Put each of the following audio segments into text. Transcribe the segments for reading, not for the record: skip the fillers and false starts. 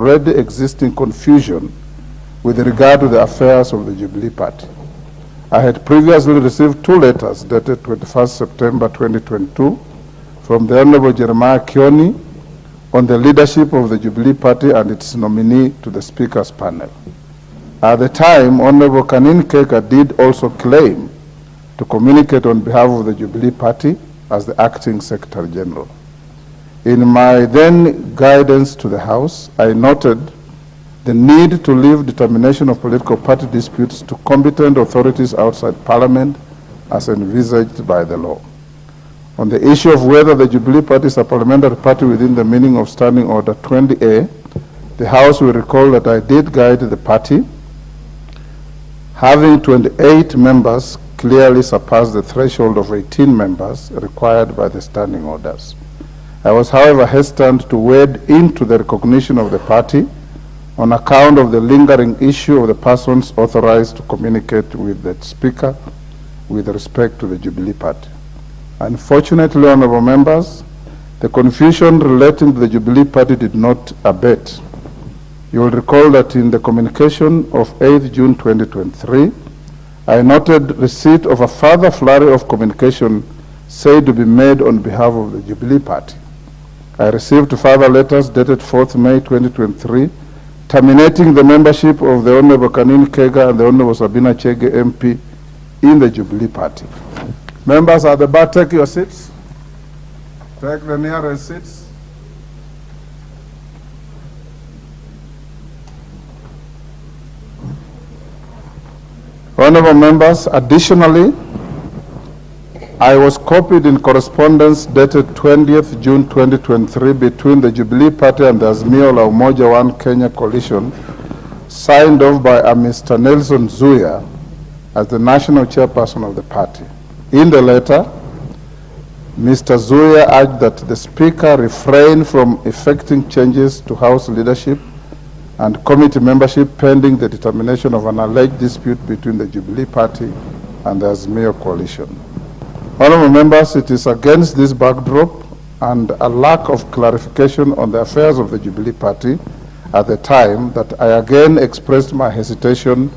already existing confusion with regard to the affairs of the Jubilee Party. I had previously received 2 letters dated 21st September 2022 from the Honorable Jeremiah Kioni on the leadership of the Jubilee Party and its nominee to the Speaker's panel. At the time, Honorable Chege did also claim to communicate on behalf of the Jubilee Party as the Acting Secretary General. In my then guidance to the House, I noted the need to leave determination of political party disputes to competent authorities outside Parliament as envisaged by the law. On the issue of whether the Jubilee Party is a parliamentary party within the meaning of Standing Order 20A, the House will recall that I did guide the party. Having 28 members clearly surpassed the threshold of 18 members required by the standing orders. I was, however, hesitant to wade into the recognition of the party on account of the lingering issue of the persons authorized to communicate with the Speaker with respect to the Jubilee Party. Unfortunately, honorable members, the confusion relating to the Jubilee Party did not abate. You will recall that in the communication of 8th June 2023, I noted receipt of a further flurry of communication said to be made on behalf of the Jubilee Party. I received further letters dated 4th May 2023 terminating the membership of the Honorable Chege and the Honorable Sabina Chege MP in the Jubilee Party. Members at the bar, take your seats. Take the nearest seats. Honorable members, additionally, I was copied in correspondence dated 20th June 2023 between the Jubilee Party and the Azimio la Umoja One Kenya coalition, signed off by a Mr. Nelson Zuya as the national chairperson of the party. In the letter, Mr. Zuya urged that the Speaker refrain from effecting changes to House leadership and committee membership pending the determination of an alleged dispute between the Jubilee Party and the Azimio coalition. Honourable members, it is against this backdrop and a lack of clarification on the affairs of the Jubilee Party at the time that I again expressed my hesitation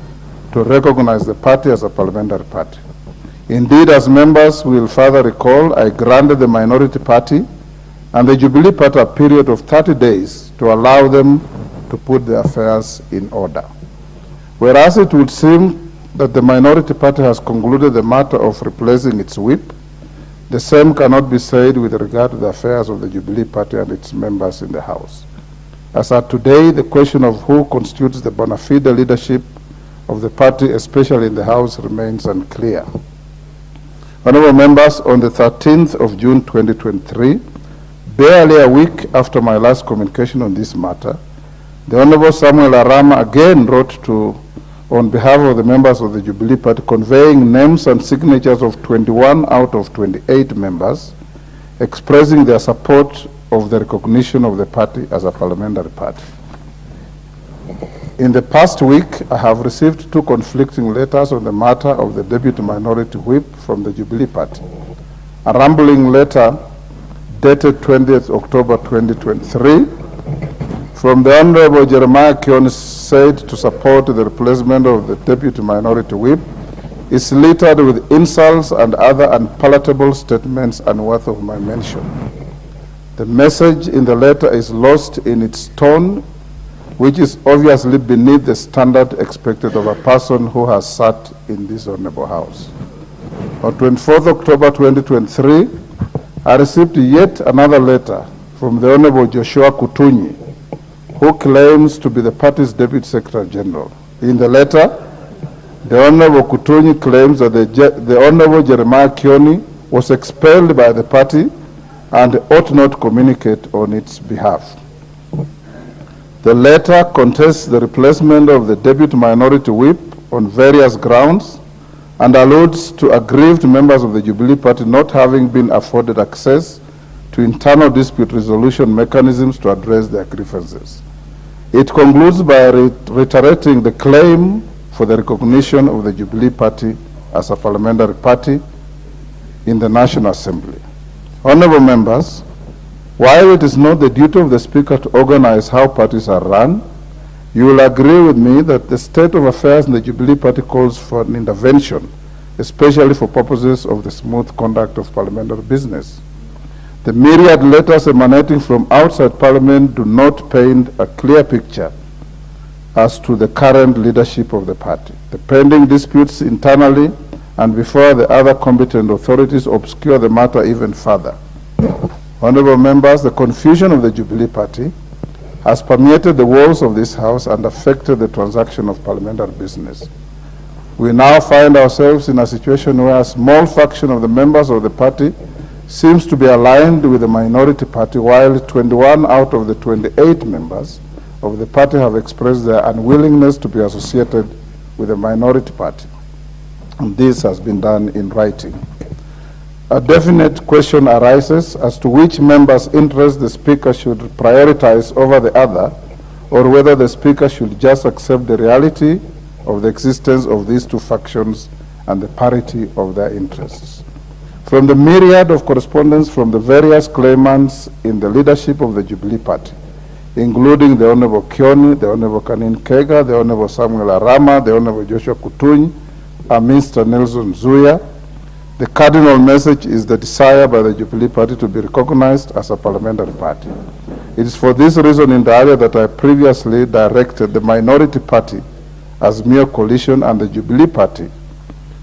to recognize the party as a parliamentary party. Indeed, as members will further recall, I granted the minority party and the Jubilee Party a period of 30 days to allow them to put their affairs in order. Whereas it would seem that the minority party has concluded the matter of replacing its whip, the same cannot be said with regard to the affairs of the Jubilee Party and its members in the House. As at today, the question of who constitutes the bona fide leadership of the party, especially in the House, remains unclear. Honourable members, on the 13th of June 2023, barely a week after my last communication on this matter, the Honourable Samuel Arama again wrote on behalf of the members of the Jubilee Party, conveying names and signatures of 21 out of 28 members, expressing their support of the recognition of the party as a parliamentary party. In the past week, I have received 2 conflicting letters on the matter of the Deputy Minority Whip from the Jubilee Party. A rambling letter dated 20th October 2023 from the Honorable Jeremiah Kioni said to support the replacement of the Deputy Minority Whip is littered with insults and other unpalatable statements unworthy of my mention. The message in the letter is lost in its tone, which is obviously beneath the standard expected of a person who has sat in this honorable House. On 24th October 2023, I received yet another letter from the Honorable Joshua Kutunyi, who claims to be the party's Deputy Secretary General. In the letter, the Honorable Kutunyi claims that the Honorable Jeremiah Kioni was expelled by the party and ought not communicate on its behalf. The letter contests the replacement of the Deputy Minority Whip on various grounds and alludes to aggrieved members of the Jubilee Party not having been afforded access to internal dispute resolution mechanisms to address their grievances. It concludes by reiterating the claim for the recognition of the Jubilee Party as a parliamentary party in the National Assembly. Honourable members, While it is not the duty of the Speaker to organize how parties are run, you will agree with me that the state of affairs in the Jubilee Party calls for an intervention, especially for purposes of the smooth conduct of parliamentary business. The myriad letters emanating from outside Parliament do not paint a clear picture as to the current leadership of the party. The pending disputes internally and before the other competent authorities obscure the matter even further. Honorable members, the confusion of the Jubilee Party has permeated the walls of this House and affected the transaction of parliamentary business. We now find ourselves in a situation where a small fraction of the members of the party seems to be aligned with the minority party, while 21 out of the 28 members of the party have expressed their unwillingness to be associated with the minority party. And this has been done in writing. A definite question arises as to which member's interest the Speaker should prioritize over the other, or whether the Speaker should just accept the reality of the existence of these two factions and the parity of their interests. From the myriad of correspondence from the various claimants in the leadership of the Jubilee Party, including the Honorable Kioni, the Honorable Kanin Kega, the Honorable Samuel Arama, the Honorable Joshua Kutuny, and Mr. Nelson Zuya, the cardinal message is the desire by the Jubilee Party to be recognized as a parliamentary party. It is for this reason in the area that I previously directed the minority party as mere coalition and the Jubilee Party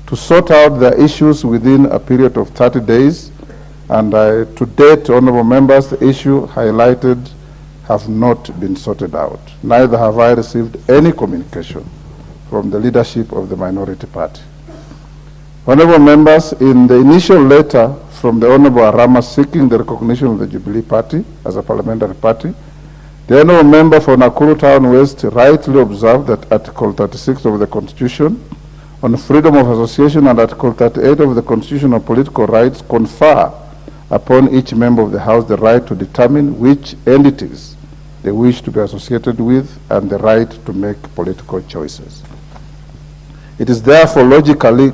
to sort out their issues within a period of 30 days, and to date, honorable members, the issue highlighted have not been sorted out. Neither have I received any communication from the leadership of the minority party. Honorable members, in the initial letter from the Honorable Arama seeking the recognition of the Jubilee Party as a parliamentary party, the Honorable Member for Nakuru Town West rightly observed that Article 36 of the Constitution on freedom of association and Article 38 of the Constitution on political rights confer upon each member of the House the right to determine which entities they wish to be associated with and the right to make political choices. It therefore logically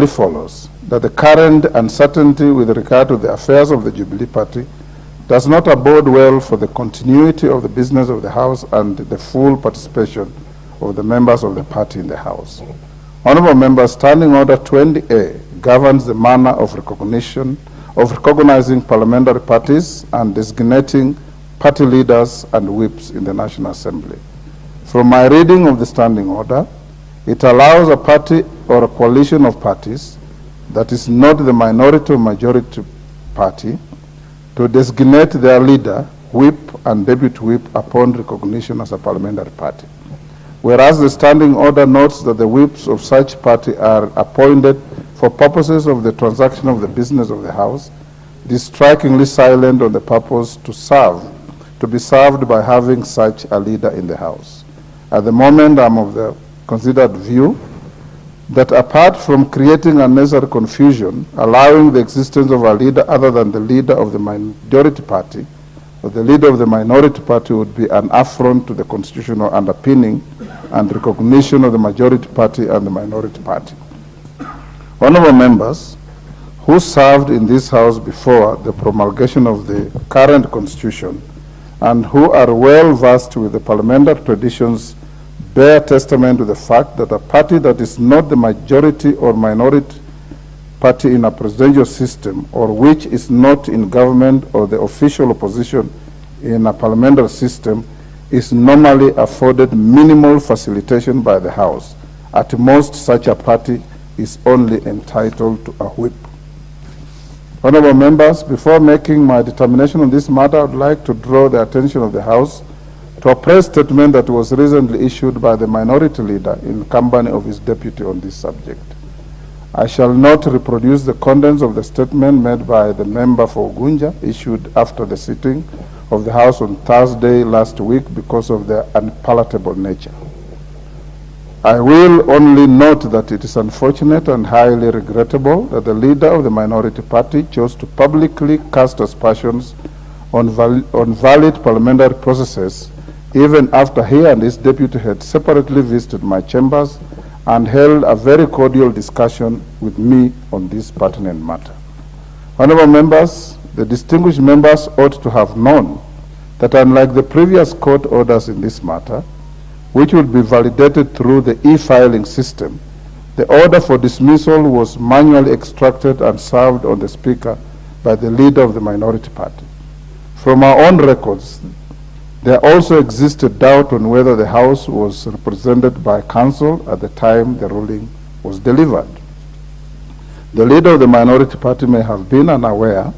follows that the current uncertainty with regard to the affairs of the Jubilee Party does not abode well for the continuity of the business of the House and the full participation of the members of the party in the House. Honorable members, Standing Order 20A governs the manner of recognizing parliamentary parties and designating party leaders and whips in the National Assembly. From my reading of the Standing Order, it allows a party or a coalition of parties that is not the minority or majority party to designate their leader, whip, and deputy whip upon recognition as a parliamentary party. Whereas the Standing Order notes that the whips of such party are appointed for purposes of the transaction of the business of the House, it is strikingly silent on the purpose to be served by having such a leader in the House. At the moment, I'm of the considered view that apart from creating unnecessary confusion, allowing the existence of a leader other than the leader of the majority party, or the leader of the minority party would be an affront to the constitutional underpinning and recognition of the majority party and the minority party. Honorable members who served in this House before the promulgation of the current constitution and who are well versed with the parliamentary traditions bear testament to the fact that a party that is not the majority or minority party in a presidential system, or which is not in government or the official opposition in a parliamentary system, is normally afforded minimal facilitation by the House. At most, such a party is only entitled to a whip. Honorable members, before making my determination on this matter, I would like to draw the attention of the House to a press statement that was recently issued by the minority leader in company of his deputy on this subject. I shall not reproduce the contents of the statement made by the member for Gunja, issued after the sitting of the House on Thursday last week because of their unpalatable nature. I will only note that it is unfortunate and highly regrettable that the leader of the minority party chose to publicly cast aspersions on valid parliamentary processes, even after he and his deputy had separately visited my chambers and held a very cordial discussion with me on this pertinent matter. Honorable members, the distinguished members ought to have known that unlike the previous court orders in this matter, which would be validated through the e-filing system, the order for dismissal was manually extracted and served on the Speaker by the leader of the minority party. From our own records, there also existed doubt on whether the House was represented by counsel at the time the ruling was delivered. The leader of the minority party may have been unaware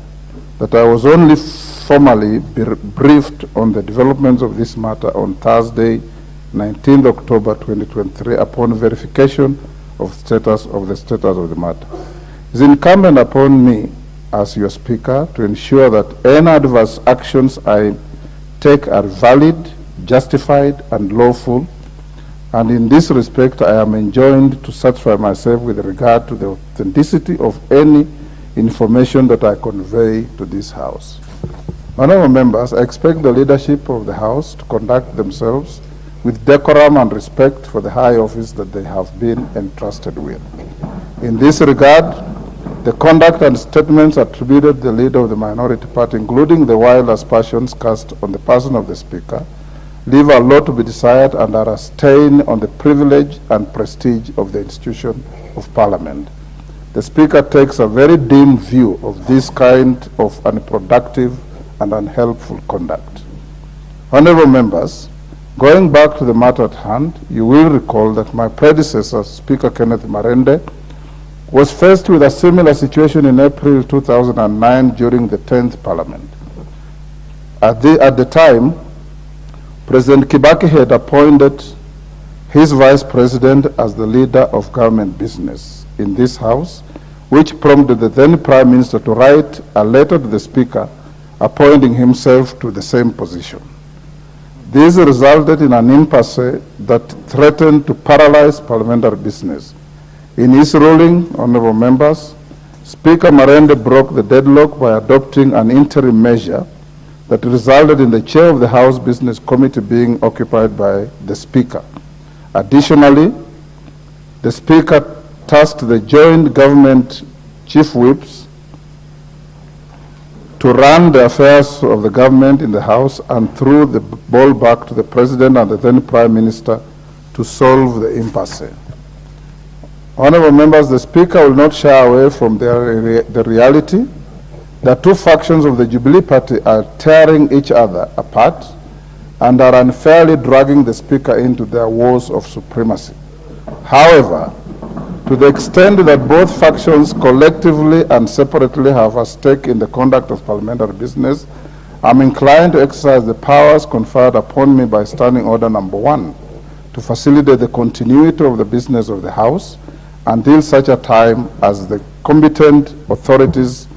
that I was only formally briefed on the developments of this matter on Thursday, 19th October 2023, upon verification of the status of the matter. It is incumbent upon me as your Speaker to ensure that any adverse actions I take are valid, justified, and lawful, and in this respect I am enjoined to satisfy myself with regard to the authenticity of any information that I convey to this House. Honourable members, I expect the leadership of the House to conduct themselves with decorum and respect for the high office that they have been entrusted with. In this regard, the conduct and statements attributed to the leader of the minority party, including the wild aspersions cast on the person of the Speaker, leave a lot to be desired and are a stain on the privilege and prestige of the institution of Parliament. The Speaker takes a very dim view of this kind of unproductive and unhelpful conduct. Honourable members, going back to the matter at hand, you will recall that my predecessor, Speaker Kenneth Marende, was faced with a similar situation in April 2009 during the 10th Parliament. At the time, President Kibaki had appointed his Vice President as the leader of government business in this House, which prompted the then Prime Minister to write a letter to the Speaker appointing himself to the same position. This resulted in an impasse that threatened to paralyze parliamentary business. In his ruling, honourable members, Speaker Marende broke the deadlock by adopting an interim measure that resulted in the chair of the House Business Committee being occupied by the Speaker. Additionally, the Speaker tasked the joint government chief whips to run the affairs of the government in the House and threw the ball back to the President and the then Prime Minister to solve the impasse. Honourable members, the Speaker will not shy away from the reality that two factions of the Jubilee Party are tearing each other apart and are unfairly dragging the Speaker into their wars of supremacy. However, to the extent that both factions collectively and separately have a stake in the conduct of parliamentary business, I'm inclined to exercise the powers conferred upon me by Standing Order Number 1 to facilitate the continuity of the business of the House until such a time as the competent authorities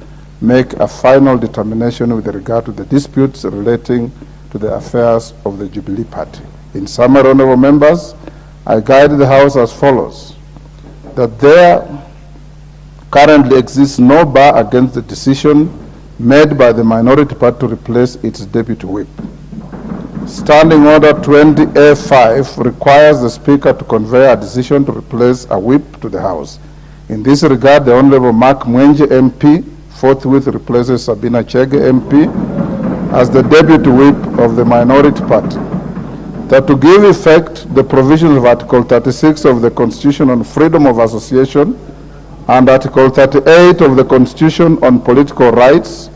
make a final determination with regard to the disputes relating to the affairs of the Jubilee Party. In summary, honourable members, I guide the House as follows: that there currently exists no bar against the decision made by the minority party to replace its deputy whip. Standing Order 20A5 requires the Speaker to convey a decision to replace a whip to the House. In this regard, the Honourable Mwenje MP forthwith replaces Sabina Chege MP as the deputy whip of the minority party. That to give effect to the provisions of Article 36 of the Constitution on Freedom of Association and Article 38 of the Constitution on Political Rights,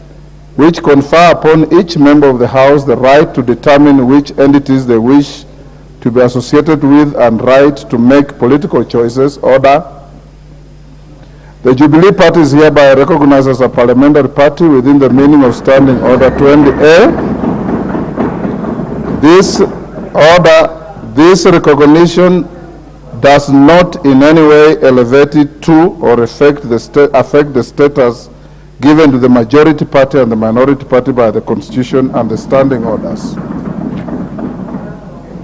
which confer upon each member of the House the right to determine which entities they wish to be associated with and right to make political choices, order. The Jubilee Party is hereby recognized as a parliamentary party within the meaning of Standing Order 20A. This recognition does not in any way elevate it to or affect the status given to the majority party and the minority party by the Constitution and the standing orders.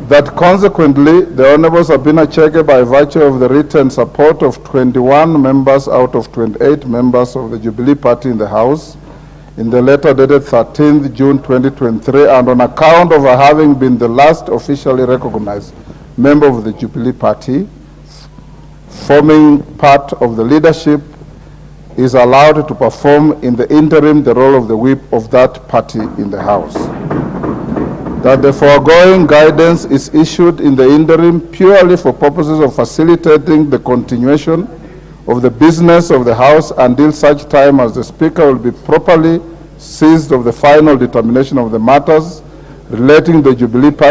That consequently, the Honourable Sabina Chege, by virtue of the written support of 21 members out of 28 members of the Jubilee Party in the House, in the letter dated 13th June 2023, and on account of her having been the last officially recognized member of the Jubilee Party, forming part of the leadership is allowed to perform in the interim the role of the whip of that party in the House. That the foregoing guidance is issued in the interim purely for purposes of facilitating the continuation of the business of the House until such time as the Speaker will be properly seized of the final determination of the matters relating the Jubilee Party